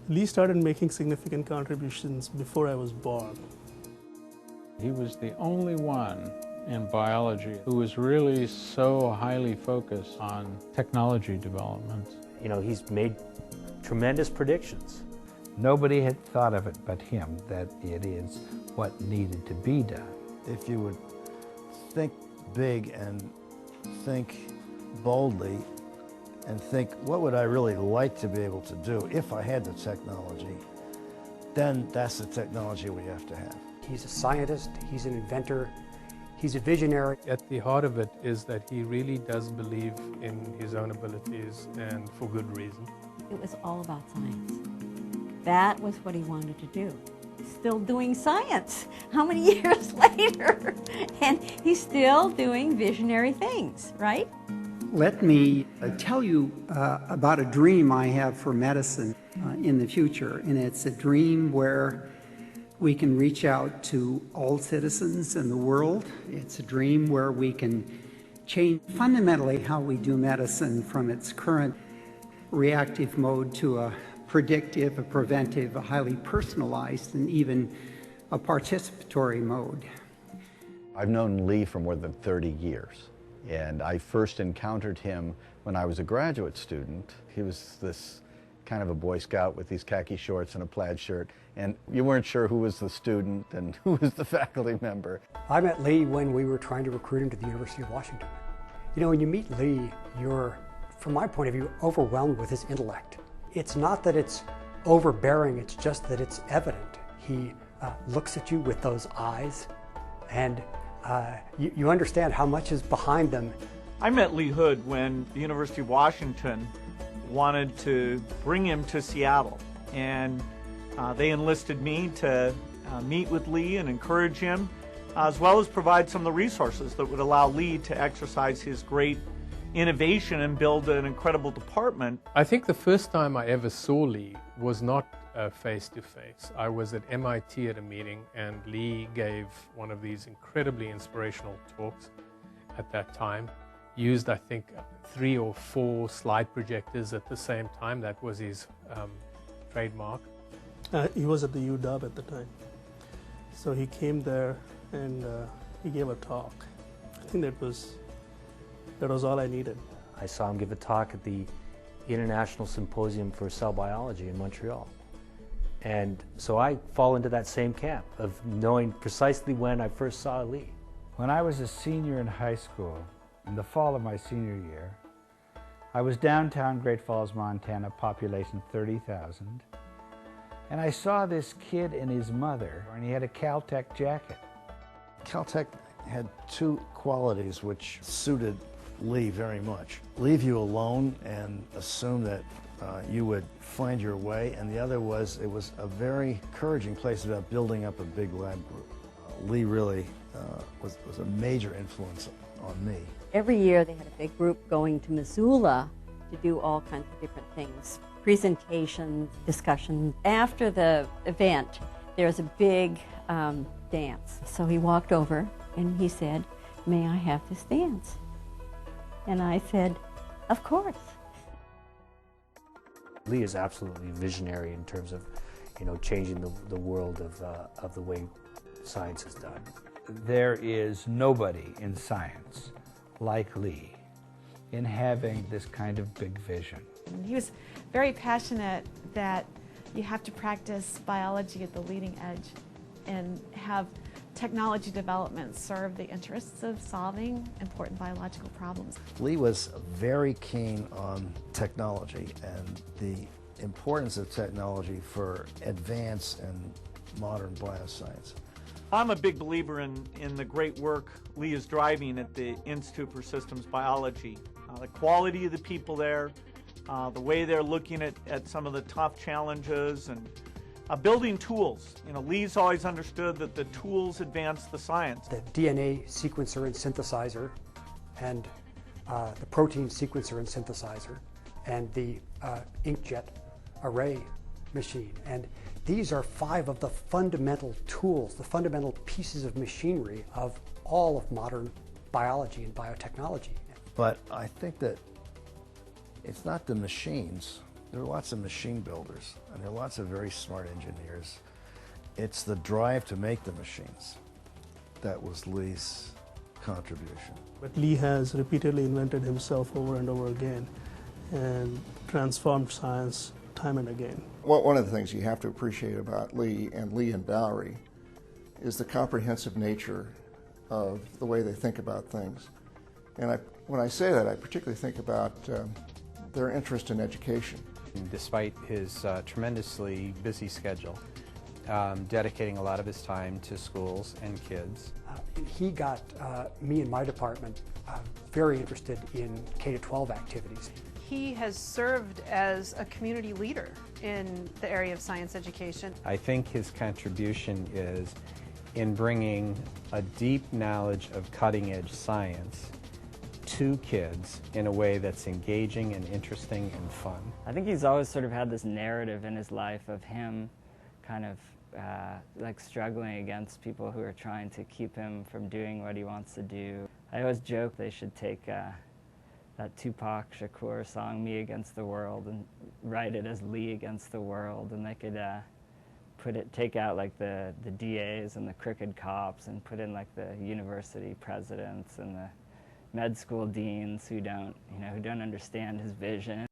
Lee started making significant contributions before I was born. He was the only one in biology who was really so highly focused on technology development. You know, he's made tremendous predictions. Nobody had thought of it but him, that it is what needed to be done. If you would think big and think boldly and think, what would I really like to be able to do if I had the technology, then that's the technology we have to have. He's a scientist, he's an inventor, he's a visionary. At the heart of it is that he really does believe in his own abilities, and for good reason. It was all about science. That was what he wanted to do. He's still doing science. How many years later? And he's still doing visionary things, right? Let me tell you about a dream I have for medicine in the future. And it's a dream where we can reach out to all citizens in the world. It's a dream where we can change fundamentally how we do medicine from its current reactive mode to a predictive, a preventive, a highly personalized, and even a participatory mode. I've known Lee for more than 30 years, and I first encountered him when I was a graduate student. He was this kind of a Boy Scout with these khaki shorts and a plaid shirt, and you weren't sure who was the student and who was the faculty member. I met Lee when we were trying to recruit him to the University of Washington. You know, when you meet Lee, you're, from my point of view, overwhelmed with his intellect. It's not that it's overbearing, it's just that it's evident. He looks at you with those eyes, and you understand how much is behind them. I met Lee Hood when the University of Washington wanted to bring him to Seattle, and they enlisted me to meet with Lee and encourage him, as well as provide some of the resources that would allow Lee to exercise his great innovation and build an incredible department. I think the first time I ever saw Lee was not face-to-face. I was at MIT at a meeting, and Lee gave one of these incredibly inspirational talks at that time. Used, I think, 3 or 4 slide projectors at the same time. That was his trademark. He was at the UW at the time. So he came there and he gave a talk. I think that was all I needed. I saw him give a talk at the International Symposium for Cell Biology in Montreal. And so I fall into that same camp of knowing precisely when I first saw Lee. When I was a senior in high school, in the fall of my senior year, I was downtown Great Falls, Montana, population 30,000, and I saw this kid and his mother, and he had a Caltech jacket. Caltech had 2 qualities which suited Lee very much. Leave you alone and assume that you would find your way, and the other was, it was a very encouraging place about building up a big lab group. Lee really was a major influence on me. Every year they had a big group going to Missoula to do all kinds of different things, presentations, discussions. After the event, there's a big dance. So he walked over and he said, "May I have this dance?" And I said, "Of course." Lee is absolutely visionary in terms of, you know, changing the world of the way science is done. There is nobody in science like Lee in having this kind of big vision. He was very passionate that you have to practice biology at the leading edge and have technology development serve the interests of solving important biological problems. Lee was very keen on technology and the importance of technology for advance in modern bioscience. I'm a big believer in the great work Lee is driving at the Institute for Systems Biology. The quality of the people there, the way they're looking at some of the tough challenges, and building tools. You know, Lee's always understood that the tools advance the science. The DNA sequencer and synthesizer, and the protein sequencer and synthesizer, and the inkjet array machine. And these are 5 of the fundamental tools, the fundamental pieces of machinery of all of modern biology and biotechnology. But I think that it's not the machines There are lots of machine builders, and there are lots of very smart engineers. It's the drive to make the machines that was Lee's contribution. But Lee has repeatedly invented himself over and over again and transformed science time and again. Well, one of the things you have to appreciate about Lee and Bowery is the comprehensive nature of the way they think about things. And when I say that, I particularly think about their interest in education. Despite his tremendously busy schedule, dedicating a lot of his time to schools and kids. He got me and my department very interested in K-12 activities. He has served as a community leader in the area of science education. I think his contribution is in bringing a deep knowledge of cutting-edge science to kids in a way that's engaging and interesting and fun. I think he's always sort of had this narrative in his life of him kind of like struggling against people who are trying to keep him from doing what he wants to do. I always joke they should take that Tupac Shakur song, Me Against the World, and write it as Lee Against the World, and they could take out like the DAs and the crooked cops and put in like the university presidents and the med school deans who don't understand his vision.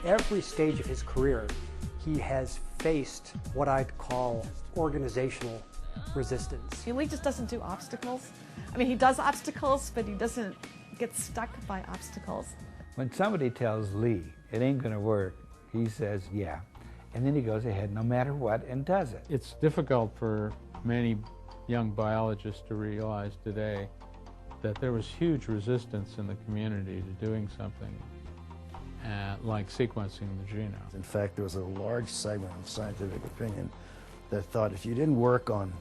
Every stage of his career, he has faced what I'd call organizational resistance. Lee just doesn't do obstacles. I mean, he does obstacles, but he doesn't get stuck by obstacles. When somebody tells Lee it ain't going to work, he says, yeah. And then he goes ahead no matter what and does it. It's difficult for many young biologists to realize today that there was huge resistance in the community to doing something like sequencing the genome. In fact, there was a large segment of scientific opinion that thought if you didn't work on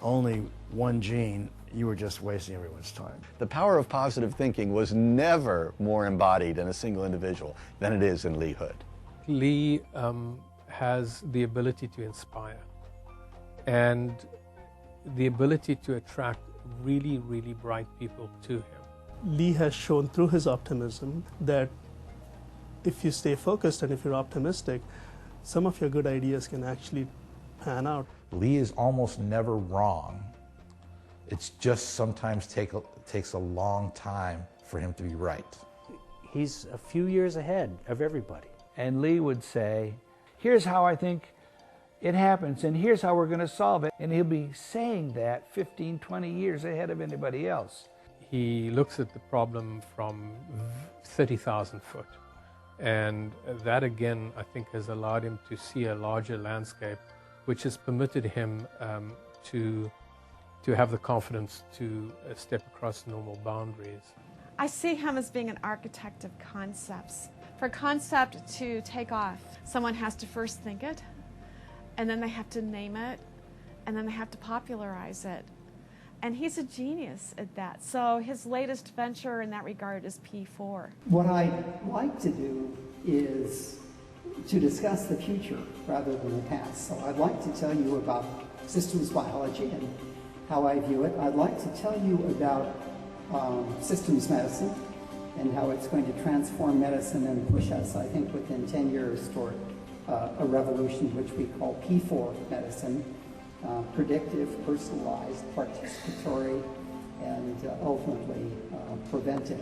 only one gene, you were just wasting everyone's time. The power of positive thinking was never more embodied in a single individual than it is in Lee Hood. Lee has the ability to inspire and the ability to attract really, really bright people to him. Lee has shown through his optimism that if you stay focused and if you're optimistic, some of your good ideas can actually pan out. Lee is almost never wrong. It's just sometimes takes a long time for him to be right. He's a few years ahead of everybody. And Lee would say, here's how I think it happens, and here's how we're going to solve it. And he'll be saying that 15, 20 years ahead of anybody else. He looks at the problem from 30,000 foot. And that, again, I think has allowed him to see a larger landscape, which has permitted him to have the confidence to step across normal boundaries. I see him as being an architect of concepts. For a concept to take off, someone has to first think it, and then they have to name it, and then they have to popularize it. And he's a genius at that. So his latest venture in that regard is P4. What I'd like to do is to discuss the future rather than the past. So I'd like to tell you about systems biology and how I view it. I'd like to tell you about systems medicine and how it's going to transform medicine and push us, I think, within 10 years toward a revolution which we call P4 medicine. Predictive, personalized, participatory, and ultimately preventive.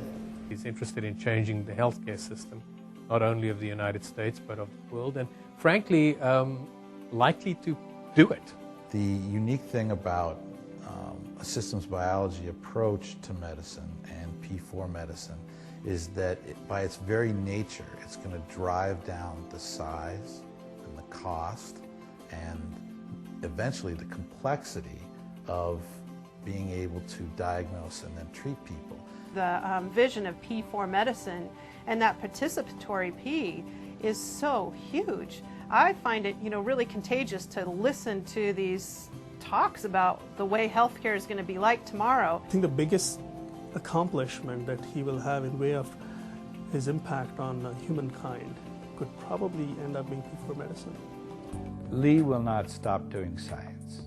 He's interested in changing the healthcare system, not only of the United States, but of the world, and frankly, likely to do it. The unique thing about a systems biology approach to medicine and P4 medicine is that by its very nature, it's going to drive down the size and the cost and eventually the complexity of being able to diagnose and then treat people. The vision of P4 medicine and that participatory P is so huge. I find it, really contagious to listen to these talks about the way healthcare is going to be like tomorrow. I think the biggest accomplishment that he will have in way of his impact on humankind could probably end up being P4 medicine. Lee will not stop doing science.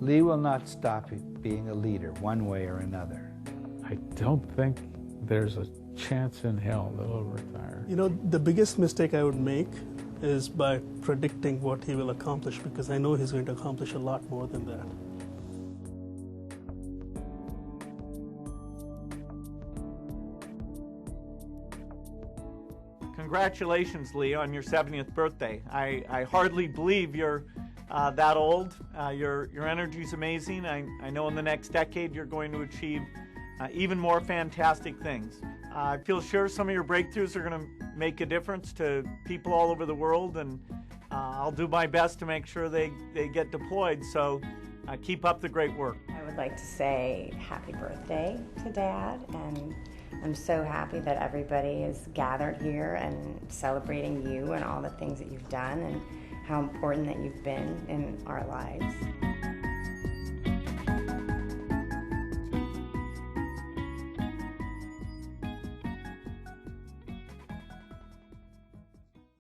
Lee will not stop being a leader one way or another. I don't think there's a chance in hell that he'll retire. You know, the biggest mistake I would make is by predicting what he will accomplish, because I know he's going to accomplish a lot more than that. Congratulations, Lee, on your 70th birthday. I hardly believe you're that old. Your energy's amazing. I know in the next decade you're going to achieve even more fantastic things. I feel sure some of your breakthroughs are going to make a difference to people all over the world, and I'll do my best to make sure they get deployed, so keep up the great work. I would like to say happy birthday to Dad, and I'm so happy that everybody is gathered here and celebrating you and all the things that you've done and how important that you've been in our lives.